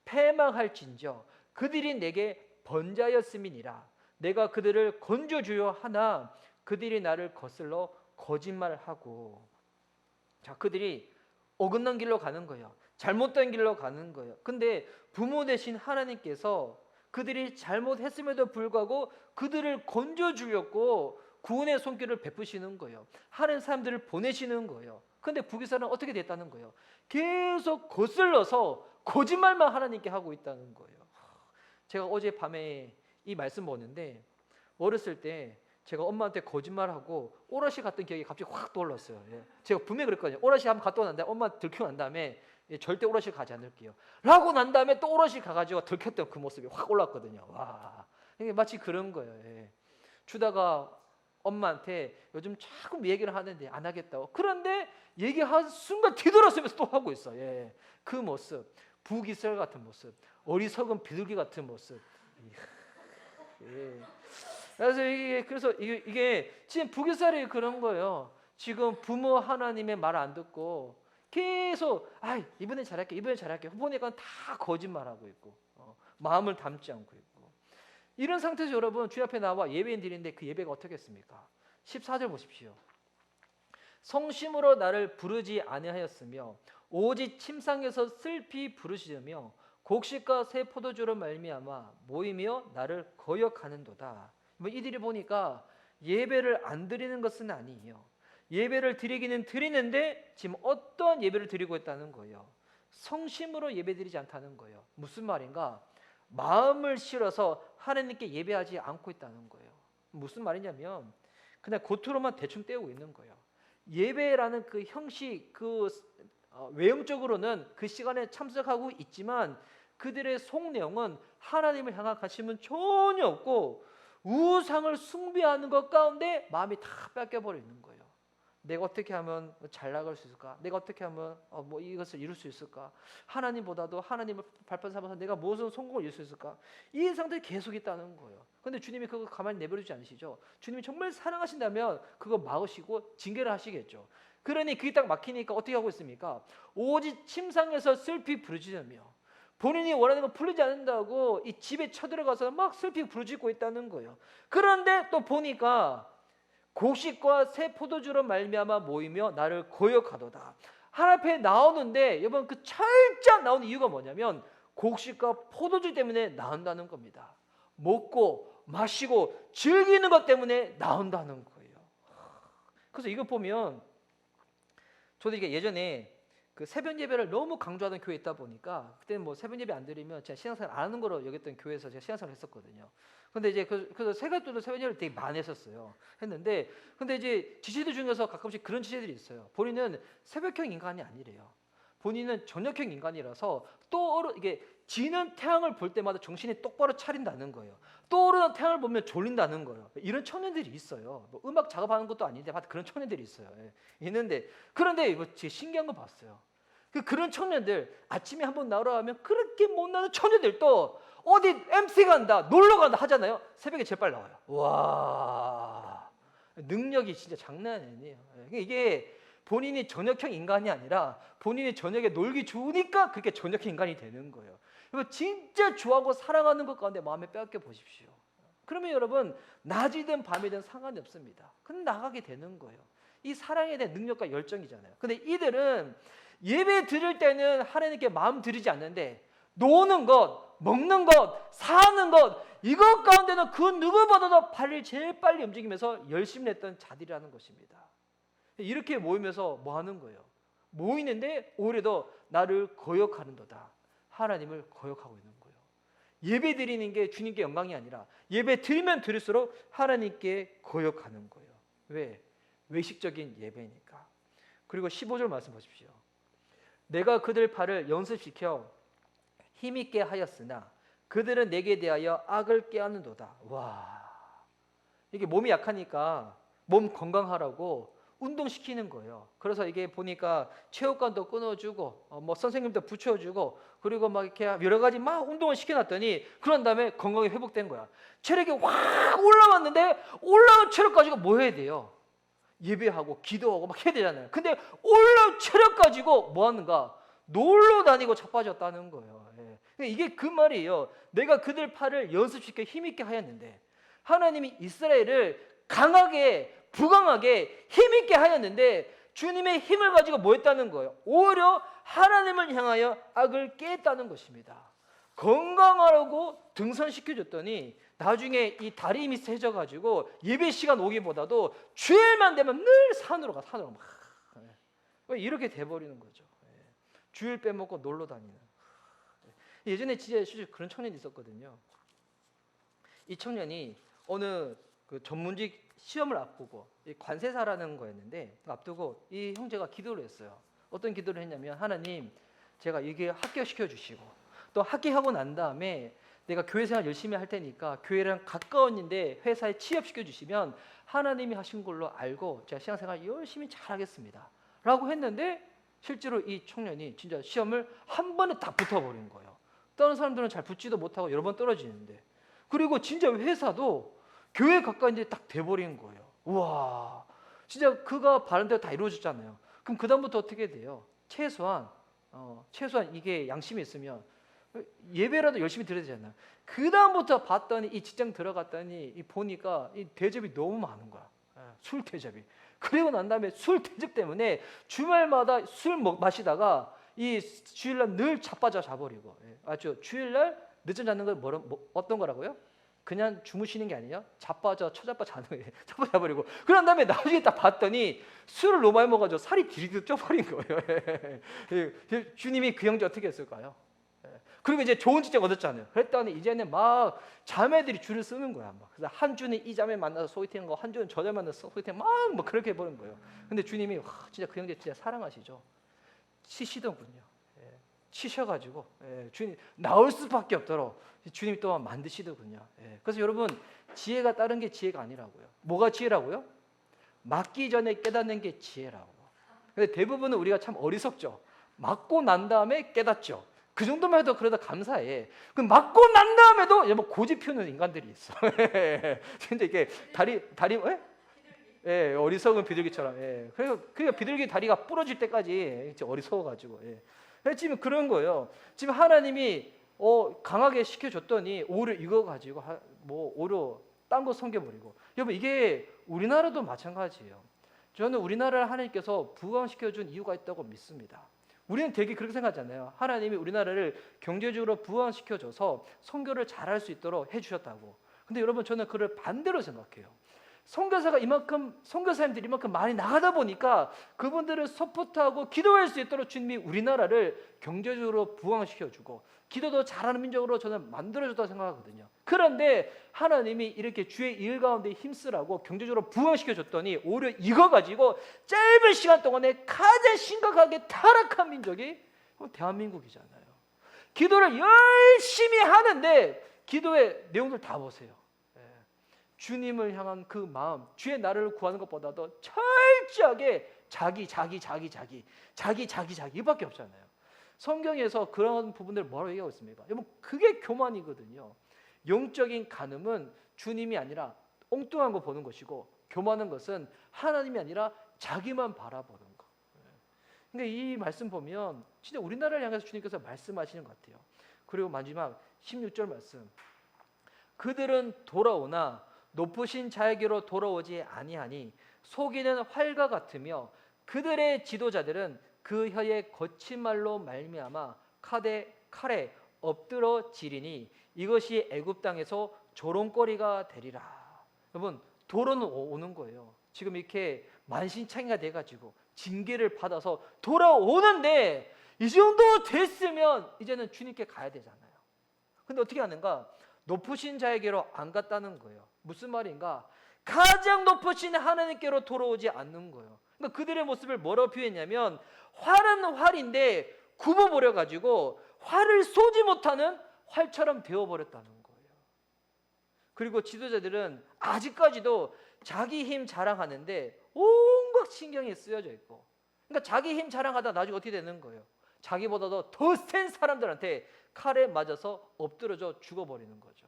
패망할진저 그들이 내게 번자였음이니라 내가 그들을 건져주려 하나 그들이 나를 거슬러 거짓말하고 자 그들이 어긋난 길로 가는 거예요. 잘못된 길로 가는 거예요. 근데 부모 되신 하나님께서 그들이 잘못했음에도 불구하고 그들을 건져주려고 구원의 손길을 베푸시는 거예요. 하는 사람들을 보내시는 거예요. 근데 북이스라엘은 어떻게 됐다는 거예요? 계속 거슬러서 거짓말만 하나님께 하고 있다는 거예요. 제가 어제 밤에 이 말씀 보는데 어렸을 때 제가 엄마한테 거짓말하고 오롯이 갔던 기억이 갑자기 확 떠올랐어요. 제가 분명히 그랬거든요. 오롯이 한번 갔다 왔는데 엄마 들키고 난 다음에 절대 오롯이 가지 않을게요. 라고 난 다음에 또 오롯이 가가지고 들켰던 그 모습이 확 올랐거든요. 와, 이게 마치 그런 거예요. 주다가 엄마한테 요즘 자꾸 얘기를 하는데 안 하겠다고. 그런데 얘기한 순간 뒤돌아서면서 또 하고 있어. 그 모습, 북이스라엘 같은 모습, 어리석은 비둘기 같은 모습. 그래서 이게 지금 북이스라엘이 그런 거예요. 지금 부모 하나님의 말 안 듣고 계속 이번엔 잘할게, 이번엔 잘할게. 보니까 다 거짓말하고 있고 마음을 담지 않고 있고 이런 상태에서 여러분 주님 앞에 나와 예배인 드리는데 그 예배가 어떻겠습니까? 14절 보십시오. 성심으로 나를 부르지 아니하였으며 오직 침상에서 슬피 부르시며 곡식과 새 포도주로 말미암아 모이며 나를 거역하는도다. 이들이 보니까 예배를 안 드리는 것은 아니에요. 예배를 드리기는 드리는데 지금 어떤 예배를 드리고 있다는 거예요. 성심으로 예배드리지 않다는 거예요. 무슨 말인가? 마음을 실어서 하나님께 예배하지 않고 있다는 거예요. 무슨 말이냐면 그냥 겉으로만 대충 때우고 있는 거예요. 예배라는 그 형식, 외형적으로는 그 시간에 참석하고 있지만 그들의 속 내용은 하나님을 향한 관심은 전혀 없고 우상을 숭배하는 것 가운데 마음이 다 뺏겨버리는 거예요. 내가 어떻게 하면 잘 나갈 수 있을까? 내가 어떻게 하면 이것을 이룰 수 있을까? 하나님보다도 하나님을 발판 삼아서 내가 무슨 성공을 이룰 수 있을까? 이 상태에 계속 있다는 거예요. 그런데 주님이 그거 가만히 내버려두지 않으시죠. 주님이 정말 사랑하신다면 그거 막으시고 징계를 하시겠죠. 그러니 그게 딱 막히니까 어떻게 하고 있습니까? 오직 침상에서 슬피 부르짖으며 본인이 원하는 거 풀리지 않는다고 이 집에 쳐들어가서 막 슬피 부르짖고 있다는 거예요. 그런데 또 보니까 곡식과 새 포도주로 말미암아 모이며 나를 거역하도다. 하나님 앞에 나오는데 여러분 그 철저히 나오는 이유가 뭐냐면 곡식과 포도주 때문에 나온다는 겁니다. 먹고 마시고 즐기는 것 때문에 나온다는 거예요. 그래서 이거 보면 저도 이게 예전에 그 새벽 예배를 너무 강조하던 교회에 있다 보니까 그때는 뭐 새벽 예배 안 드리면 제가 신앙생활 안 하는 거로 여겼던 교회에서 제가 신앙생활을 했었거든요. 근데 이제 그래서 새벽도 새벽 예배를 되게 많이 했었어요. 했는데 근데 이제 지체들 중에서 가끔씩 그런 지체들이 있어요. 본인은 새벽형 인간이 아니래요. 본인은 저녁형 인간이라서 이게 지는 태양을 볼 때마다 정신이 똑바로 차린다는 거예요. 떠오르는 태양을 보면 졸린다는 거예요. 이런 청년들이 있어요. 뭐 음악 작업하는 것도 아닌데 그런 청년들이 있어요. 있는데 그런데 이거 되게 신기한 거 봤어요. 그런 청년들 아침에 한번 나오라 하면 그렇게 못 나는 청년들도 어디 MC 간다, 놀러 간다 하잖아요. 새벽에 제일 빨리 나와요. 와, 능력이 진짜 장난 아니에요. 이게 본인이 저녁형 인간이 아니라 본인이 저녁에 놀기 좋으니까 그렇게 저녁형 인간이 되는 거예요. 진짜 좋아하고 사랑하는 것 가운데 마음에 빼앗겨 보십시오. 그러면 여러분 낮이든 밤이든 상관이 없습니다. 근데 나가게 되는 거예요. 이 사랑에 대한 능력과 열정이잖아요. 근데 이들은 예배 드릴 때는 하나님께 마음 드리지 않는데 노는 것, 먹는 것, 사는 것 이것 가운데는 그 누구보다도 발을 제일 빨리 움직이면서 열심히 했던 자들이라는 것입니다. 이렇게 모이면서 뭐 하는 거예요? 모이는데 오히려 더 나를 거역하는도다. 하나님을 거역하고 있는 거예요. 예배 드리는 게 주님께 영광이 아니라 예배 드리면 드릴수록 하나님께 거역하는 거예요. 왜? 외식적인 예배니까. 그리고 15절 말씀 보십시오. 내가 그들 발을 연습시켜 힘있게 하였으나 그들은 내게 대하여 악을 꾀하는도다. 와, 이게 몸이 약하니까 몸 건강하라고 운동시키는 거예요. 그래서 이게 보니까 체육관도 끊어주고 뭐 선생님도 붙여주고 그리고 막 이렇게 여러 가지 막 운동을 시켜놨더니 그런 다음에 건강이 회복된 거야. 체력이 확 올라왔는데 올라온 체력 가지고 뭐 해야 돼요? 예배하고 기도하고 막 해야 되잖아요. 근데 올라온 체력 가지고 뭐 하는가? 놀러 다니고 자빠졌다는 거예요. 예. 이게 그 말이에요. 내가 그들 팔을 연습시켜 힘있게 하였는데 하나님이 이스라엘을 강하게 부강하게 힘있게 하였는데 주님의 힘을 가지고 뭐 했다는 거예요? 오히려 하나님을 향하여 악을 꾀했다는 것입니다. 건강하라고 등산시켜줬더니 나중에 이 다리 힘이 세져가지고 예배 시간 오기보다도 주일만 되면 늘 산으로 가. 막 이렇게 돼버리는 거죠. 주일 빼먹고 놀러 다니는. 예전에 진짜 실제 그런 청년이 있었거든요. 이 청년이 어느 그 전문직 시험을 앞두고 관세사라는 거였는데 앞두고 이 형제가 기도를 했어요. 어떤 기도를 했냐면 하나님 제가 이게 합격시켜 주시고 또 합격하고 난 다음에 내가 교회 생활 열심히 할 테니까 교회랑 가까웠는데 회사에 취업시켜 주시면 하나님이 하신 걸로 알고 제가 신앙생활 열심히 잘하겠습니다 라고 했는데 실제로 이 청년이 진짜 시험을 한 번에 딱 붙어버린 거예요. 다른 사람들은 잘 붙지도 못하고 여러 번 떨어지는데 그리고 진짜 회사도 교회 가까이 이제 딱 돼버린 거예요. 우와, 진짜 그가 바른 대로 다 이루어졌잖아요. 그럼 그 다음부터 어떻게 돼요? 최소한 이게 양심이 있으면 예배라도 열심히 드려야 되잖아요. 그 다음부터 봤더니 이 직장 들어갔더니 보니까 이 대접이 너무 많은 거야. 술 대접이. 그리고 난 다음에 술 대접 때문에 주말마다 술 마시다가 이 주일날 늘 자빠져 자버리고. 아주 주일날 늦잠 자는 건 어떤 거라고요? 그냥 주무시는 게 아니에요. 자빠져 처자빠 자는 거예요. 자빠져 자버리고. 그런 다음에 나중에 딱 봤더니 술을 너무 많이 먹어가지고 살이 디리디리 쪄버린 거예요. 주님이 그 형제 어떻게 했을까요? 그리고 이제 좋은 직장 얻었잖아요. 그랬더니 이제는 막 자매들이 줄을 쓰는 거야. 막. 그래서 한 주는 이 자매 만나서 소개팅하고 한 주는 저 자매 만나서 소개팅 막 그렇게 해버린 거예요. 근데 주님이 진짜 그 형제 진짜 사랑하시죠. 치시더군요. 치셔가지고 주님 나올 수밖에 없도록 주님이 또한 만드시더군요. 그래서 여러분 지혜가 다른 게 지혜가 아니라고요. 뭐가 지혜라고요? 맞기 전에 깨닫는 게 지혜라고. 근데 대부분은 우리가 참 어리석죠. 맞고 난 다음에 깨닫죠. 그 정도만 해도 그래도 감사해. 그럼 맞고 난 다음에도 뭐 고집 피우는 인간들이 있어. 진짜 이게 다리 어리석은 비둘기처럼. 그래서 비둘기 다리가 부러질 때까지 어리석어가지고. 지금 그런 거예요. 지금 하나님이 강하게 시켜줬더니 오히려 이거 가지고 오히려 딴 거 섬겨버리고. 여러분 이게 우리나라도 마찬가지예요. 저는 우리나라를 하나님께서 부강시켜준 이유가 있다고 믿습니다. 우리는 되게 그렇게 생각하잖아요. 하나님이 우리나라를 경제적으로 부강시켜줘서 선교를 잘할 수 있도록 해주셨다고. 근데 여러분 저는 그걸 반대로 생각해요. 선교사님들이 이만큼 많이 나가다 보니까 그분들을 서포트하고 기도할 수 있도록 주님이 우리나라를 경제적으로 부강시켜주고 기도도 잘하는 민족으로 저는 만들어줬다고 생각하거든요. 그런데 하나님이 이렇게 주의 일 가운데 힘쓰라고 경제적으로 부강시켜줬더니 오히려 이거 가지고 짧은 시간 동안에 가장 심각하게 타락한 민족이 대한민국이잖아요. 기도를 열심히 하는데 기도의 내용들 다 보세요. 주님을 향한 그 마음, 주의 나라를 구하는 것보다도 철저하게 자기 이밖에 없잖아요. 성경에서 그런 부분들을 뭐라고 얘기하고 있습니까? 여러분 그게 교만이거든요. 영적인 간음은 주님이 아니라 엉뚱한 거 보는 것이고 교만한 것은 하나님이 아니라 자기만 바라보는 거. 그러니까 이 말씀 보면 진짜 우리나라를 향해서 주님께서 말씀하시는 것 같아요. 그리고 마지막 16절 말씀. 그들은 돌아오나 높으신 자에게로 돌아오지 아니하니 속이는 활과 같으며 그들의 지도자들은 그 혀의 거친 말로 말미암아 칼에 엎드러지리니 이것이 애굽 땅에서 조롱거리가 되리라. 여러분, 도로는 오는 거예요. 지금 이렇게 만신창이가 돼가지고 징계를 받아서 돌아오는데 이 정도 됐으면 이제는 주님께 가야 되잖아요. 근데 어떻게 하는가? 높으신 자에게로 안 갔다는 거예요. 무슨 말인가? 가장 높으신 하나님께로 돌아오지 않는 거예요. 그러니까 그들의 모습을 뭐라고 표현했냐면 활은 활인데 굽어버려 가지고 활을 쏘지 못하는 활처럼 되어버렸다는 거예요. 그리고 지도자들은 아직까지도 자기 힘 자랑하는데 온갖 신경이 쓰여져 있고, 그러니까 자기 힘 자랑하다 나중에 어떻게 되는 거예요? 자기보다도 더 센 사람들한테 칼에 맞아서 엎드러져 죽어버리는 거죠.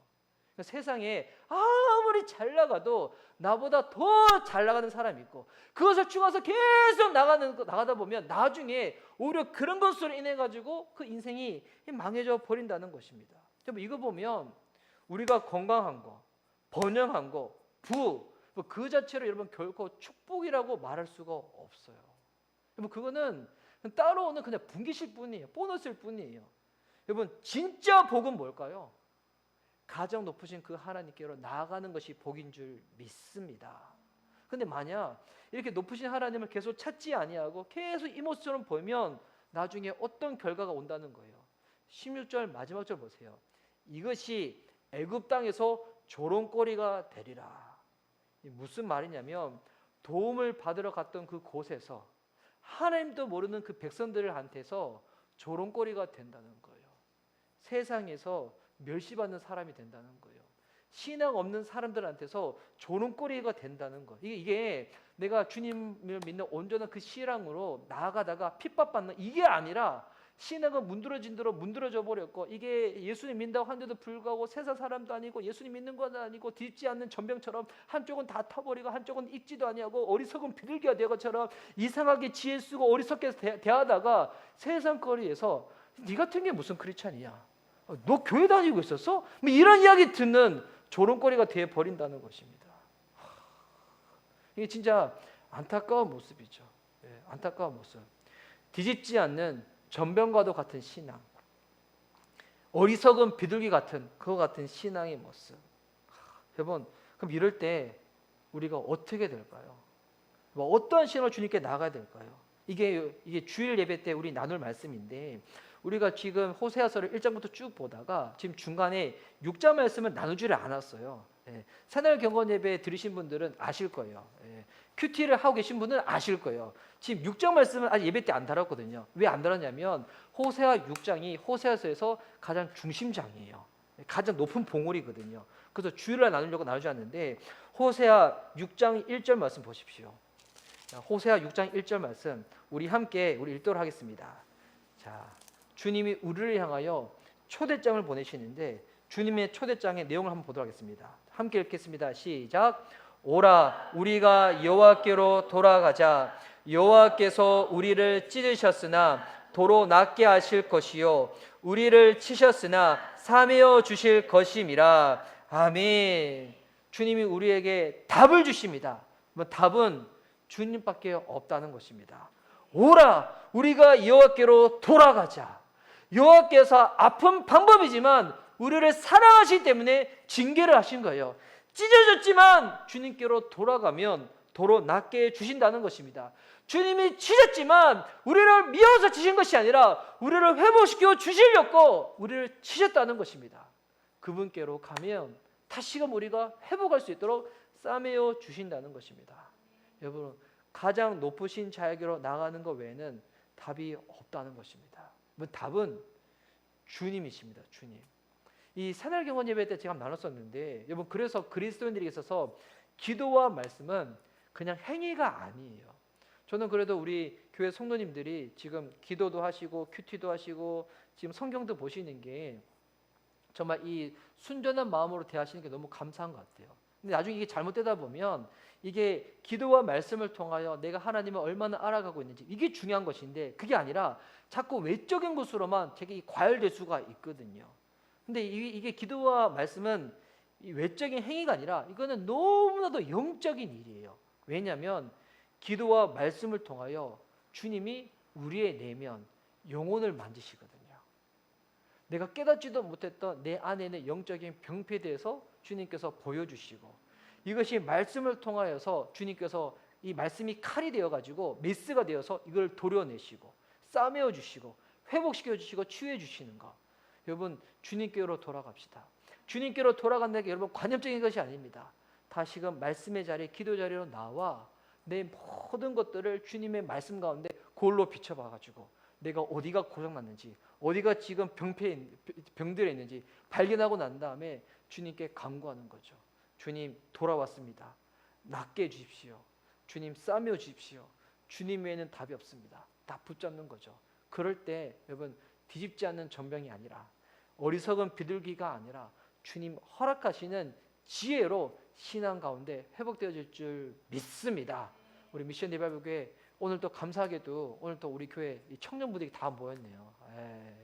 그러니까 세상에 아무리 잘 나가도 나보다 더 잘 나가는 사람이 있고, 그것을 추구해서 계속 나가다 보면 나중에 오히려 그런 것으로 인해 가지고 그 인생이 망해져 버린다는 것입니다. 여러분, 이거 보면 우리가 건강한 거, 번영한 거, 그 자체로 여러분 결코 축복이라고 말할 수가 없어요. 여러분, 그거는 따라오는 그냥 분기실 뿐이에요. 보너스일 뿐이에요. 여러분, 진짜 복은 뭘까요? 가장 높으신 그 하나님께로 나아가는 것이 복인 줄 믿습니다. 근데 만약 이렇게 높으신 하나님을 계속 찾지 아니하고 계속 이 모습처럼 보면 나중에 어떤 결과가 온다는 거예요. 16절 마지막 절 보세요. 이것이 애굽 땅에서 조롱거리가 되리라. 무슨 말이냐면 도움을 받으러 갔던 그 곳에서 하나님도 모르는 그 백성들한테서 조롱거리가 된다는 거예요. 세상에서 멸시받는 사람이 된다는 거예요. 신앙 없는 사람들한테서 조롱거리가 된다는 거. 이게 내가 주님을 믿는 온전한 그 신앙으로 나아가다가 핍박받는 이게 아니라 신앙은 문드러져 버렸고, 이게 예수님 믿는다고 하는데도 불구하고 세상 사람도 아니고 예수님 믿는 건 아니고 뒤집지 않는 전병처럼 한쪽은 다 타버리고 한쪽은 읽지도 아니하고 어리석은 비둘기가 되어 것처럼 이상하게 지혜 쓰고 어리석게 대하다가 세상 거리에서 네 같은 게 무슨 크리스찬이야? 너 교회 다니고 있었어? 뭐 이런 이야기 듣는 조롱거리가 되어 버린다는 것입니다. 이게 진짜 안타까운 모습이죠. 안타까운 모습. 뒤집지 않는 전병과도 같은 신앙, 어리석은 비둘기 같은 그와 같은 신앙의 모습. 여러분, 그럼 이럴 때 우리가 어떻게 될까요? 어떠한 신앙을 주님께 나가야 될까요? 이게 주일 예배 때 우리 나눌 말씀인데, 우리가 지금 호세아서를 1장부터 쭉 보다가 지금 중간에 6장 말씀을 나누지를 않았어요. 새날 경건 예배 들으신 분들은 아실 거예요. 큐티를 하고 계신 분은 아실 거예요. 지금 6장 말씀은 아직 예배 때 안 다뤘거든요. 왜 안 다뤘냐면 호세아 6장이 호세아서에서 가장 중심장이에요. 가장 높은 봉우리거든요. 그래서 주일날 나누려고 나누지 않는데 호세아 6장 1절 말씀 보십시오. 호세아 6장 1절 말씀 우리 함께 읽도록 하겠습니다. 자, 주님이 우리를 향하여 초대장을 보내시는데 주님의 초대장의 내용을 한번 보도록 하겠습니다. 함께 읽겠습니다. 시작. 오라, 우리가 여호와께로 돌아가자. 여호와께서 우리를 찢으셨으나 도로 낫게 하실 것이요 우리를 치셨으나 사매어 주실 것임이라. 아멘. 주님이 우리에게 답을 주십니다. 답은 주님밖에 없다는 것입니다. 오라, 우리가 여호와께로 돌아가자. 여호와께서 아픈 방법이지만 우리를 사랑하시기 때문에 징계를 하신 거예요. 찢어졌지만 주님께로 돌아가면 도로 낫게 주신다는 것입니다. 주님이 치셨지만 우리를 미워서 치신 것이 아니라 우리를 회복시켜 주시려고 우리를 치셨다는 것입니다. 그분께로 가면 다시금 우리가 회복할 수 있도록 싸매어 주신다는 것입니다. 여러분, 가장 높으신 자에게로 나가는 것 외에는 답이 없다는 것입니다. 답은 주님이십니다. 주님. 이 새날 경건 예배 때 제가 나눴었는데, 여러분, 그래서 그리스도인들에게 있어서 기도와 말씀은 그냥 행위가 아니에요. 저는 그래도 우리 교회 성도님들이 지금 기도도 하시고 큐티도 하시고 지금 성경도 보시는 게 정말 이 순전한 마음으로 대하시는 게 너무 감사한 것 같아요. 근데 나중에 이게 잘못되다 보면 이게 기도와 말씀을 통하여 내가 하나님을 얼마나 알아가고 있는지 이게 중요한 것인데, 그게 아니라 자꾸 외적인 것으로만 되게 과열될 수가 있거든요. 근데 이게 기도와 말씀은 이 외적인 행위가 아니라 이거는 너무나도 영적인 일이에요. 왜냐하면 기도와 말씀을 통하여 주님이 우리의 내면, 영혼을 만지시거든요. 내가 깨닫지도 못했던 내 안에 있는 영적인 병폐에 대해서 주님께서 보여주시고, 이것이 말씀을 통하여서 주님께서 이 말씀이 칼이 되어가지고 메스가 되어서 이걸 도려내시고 싸매어 주시고 회복시켜 주시고 치유해 주시는 것. 여러분, 주님께로 돌아갑시다. 주님께로 돌아간다는 게 여러분 관념적인 것이 아닙니다. 다시금 말씀의 자리, 기도 자리로 나와 내 모든 것들을 주님의 말씀 가운데 거울로 비춰봐가지고 내가 어디가 고장났는지, 어디가 지금 병들어 있는지 발견하고 난 다음에 주님께 간구하는 거죠. 주님, 돌아왔습니다. 낫게 해주십시오. 주님, 싸매어 주십시오. 주님 외에는 답이 없습니다. 다 붙잡는 거죠. 그럴 때 여러분, 뒤집지 않는 전병이 아니라, 어리석은 비둘기가 아니라 주님 허락하시는 지혜로 신앙 가운데 회복되어질 줄 믿습니다. 우리 미션 리바이벌 교회 오늘 또 감사하게도 오늘 또 우리 교회 청년부들이 다 모였네요.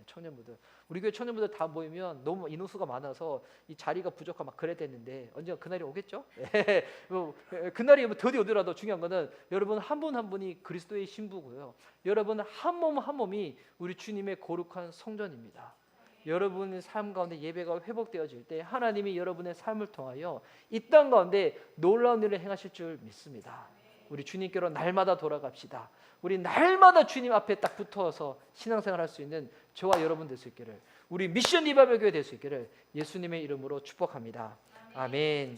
청년부들, 우리 교회 청년부들 다 모이면 너무 인원수가 많아서 이 자리가 부족하고 막 그랬댔는데 언젠가 그날이 오겠죠? 그날이 드디어 오더라도 중요한 거는 여러분 한 분 한 분이 그리스도의 신부고요. 여러분 한 몸 한 몸이 우리 주님의 거룩한 성전입니다. 여러분의 삶 가운데 예배가 회복되어질 때 하나님이 여러분의 삶을 통하여 이 땅 가운데 놀라운 일을 행하실 줄 믿습니다. 우리 주님께로 날마다 돌아갑시다. 우리 날마다 주님 앞에 딱 붙어서 신앙생활 할 수 있는 저와 여러분 될 수 있기를, 우리 미션 리바이벌 교회 될 수 있기를 예수님의 이름으로 축복합니다. 아멘.